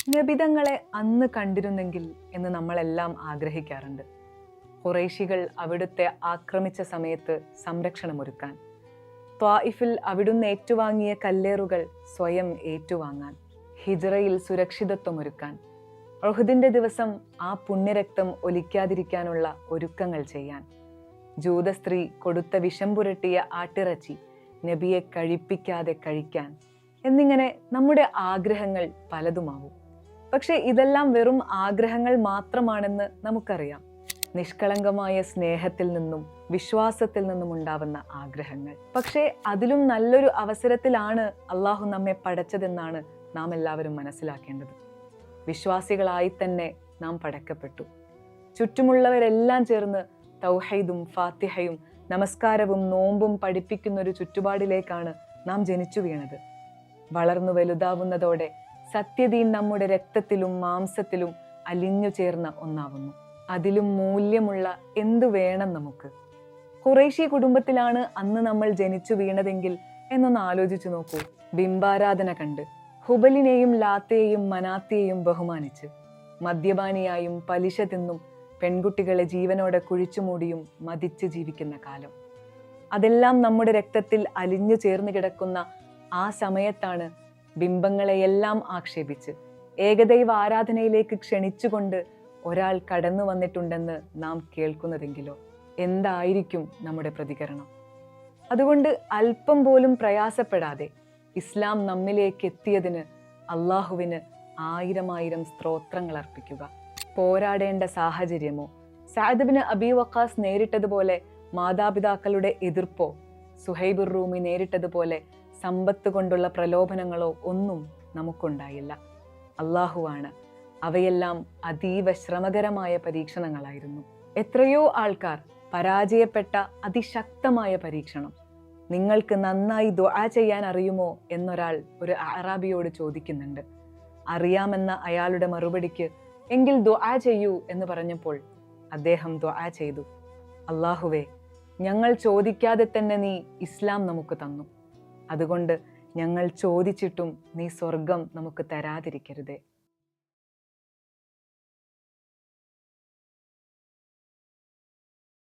നബിതങ്ങളെ അന്ന് കണ്ടിരുന്നെങ്കിൽ എന്ന് നമ്മളെല്ലാം ആഗ്രഹിക്കാറുണ്ട്. ഖുറൈശികൾ അവിടുത്തെ ആക്രമിച്ച സമയത്ത് സംരക്ഷണമൊരുക്കാൻ, ത്വായിഫിൽ അവിടുന്ന് ഏറ്റുവാങ്ങിയ കല്ലേറുകൾ സ്വയം ഏറ്റുവാങ്ങാൻ, ഹിജ്റയിൽ സുരക്ഷിതത്വമൊരുക്കാൻ, ഉഹദിന്റെ ദിവസം ആ പുണ്യരക്തം ഒലിക്കാതിരിക്കാനുള്ള ഒരുക്കങ്ങൾ ചെയ്യാൻ, ജൂതസ്ത്രീ കൊടുത്ത വിഷം പുരട്ടിയ ആട്ടിറച്ചി നബിയെ കഴിപ്പിക്കാതെ കഴിക്കാൻ എന്നിങ്ങനെ നമ്മുടെ ആഗ്രഹങ്ങൾ പലതുമാവും. പക്ഷെ ഇതെല്ലാം വെറും ആഗ്രഹങ്ങൾ മാത്രമാണെന്ന് നമുക്കറിയാം. നിഷ്കളങ്കമായ സ്നേഹത്തിൽ നിന്നും വിശ്വാസത്തിൽ നിന്നും ഉണ്ടാവുന്ന ആഗ്രഹങ്ങൾ. പക്ഷേ അതിലും നല്ലൊരു അവസരത്തിലാണ് അള്ളാഹു നമ്മെ പടച്ചതെന്നാണ് നാം എല്ലാവരും മനസ്സിലാക്കേണ്ടത്. വിശ്വാസികളായി തന്നെ നാം പടക്കപ്പെട്ടു. ചുറ്റുമുള്ളവരെല്ലാം ചേർന്ന് തൗഹീദും ഫാത്തിഹയും നമസ്കാരവും നോമ്പും പഠിപ്പിക്കുന്ന ഒരു ചുറ്റുപാടിലേക്കാണ് നാം ജനിച്ചു വീണത്. വളർന്നു വലുതാവുന്നതോടെ സത്യദീൻ നമ്മുടെ രക്തത്തിലും മാംസത്തിലും അലിഞ്ഞു ചേർന്ന ഒന്നാവുന്നു. അതിലും മൂല്യമുള്ള എന്തു വേണം നമുക്ക്? ഖുറൈശി കുടുംബത്തിലാണ് അന്ന് നമ്മൾ ജനിച്ചു വീണതെങ്കിൽ എന്നൊന്ന് ആലോചിച്ചു നോക്കൂ. ബിംബാരാധന കണ്ട് ഹുബലിനെയും ലാത്തയെയും മനാത്തിയെയും ബഹുമാനിച്ച്, മദ്യപാനിയായും പലിശ തിന്നും പെൺകുട്ടികളെ ജീവനോടെ കുഴിച്ചുമൂടിയും മതിച്ച് ജീവിക്കുന്ന കാലം. അതെല്ലാം നമ്മുടെ രക്തത്തിൽ അലിഞ്ഞു ചേർന്ന് കിടക്കുന്ന ആ സമയത്താണ് ബിംബങ്ങളെയെല്ലാം ആക്ഷേപിച്ച് ഏകദൈവ ആരാധനയിലേക്ക് ക്ഷണിച്ചുകൊണ്ട് ഒരാൾ കടന്നു വന്നിട്ടുണ്ടെന്ന് നാം കേൾക്കുന്നതെങ്കിലോ എന്തായിരിക്കും നമ്മുടെ പ്രതികരണം? അതുകൊണ്ട് അല്പം പോലും പ്രയാസപ്പെടാതെ ഇസ്ലാം നമ്മിലേക്ക് എത്തിയതിന് അള്ളാഹുവിന് ആയിരം സ്തോത്രങ്ങൾ അർപ്പിക്കുക. പോരാടേണ്ട സാഹചര്യമോ സഅദ് ബിൻ അബീ വഖാസ് നേരിട്ടതുപോലെ മാതാപിതാക്കളുടെ എതിർപ്പോ സുഹൈബുർ റൂമി നേരിട്ടതുപോലെ സമ്പത്ത് കൊണ്ടുള്ള പ്രലോഭനങ്ങളോ ഒന്നും നമുക്കുണ്ടായില്ല. അള്ളാഹുവാണ് അവയെല്ലാം അതീവ ശ്രമകരമായ പരീക്ഷണങ്ങളായിരുന്നു. എത്രയോ ആൾക്കാർ പരാജയപ്പെട്ട അതിശക്തമായ പരീക്ഷണം. നിങ്ങൾക്ക് നന്നായി ദുആ ചെയ്യാൻ അറിയുമോ എന്നൊരാൾ ഒരു അഅറാബിയോട് ചോദിക്കുന്നുണ്ട്. അറിയാമെന്ന അയാളുടെ മറുപടിക്ക് എങ്കിൽ ദുആ ചെയ്യൂ എന്ന് പറഞ്ഞപ്പോൾ അദ്ദേഹം ദുആ ചെയ്തു, അള്ളാഹുവേ, ഞങ്ങൾ ചോദിക്കാതെ തന്നെ നീ ഇസ്ലാം നമുക്ക് തന്നു. അതുകൊണ്ട് ഞങ്ങൾ ചോദിച്ചിട്ടും നീ സ്വർഗം നമുക്ക് തരാതിരിക്കരുതേ.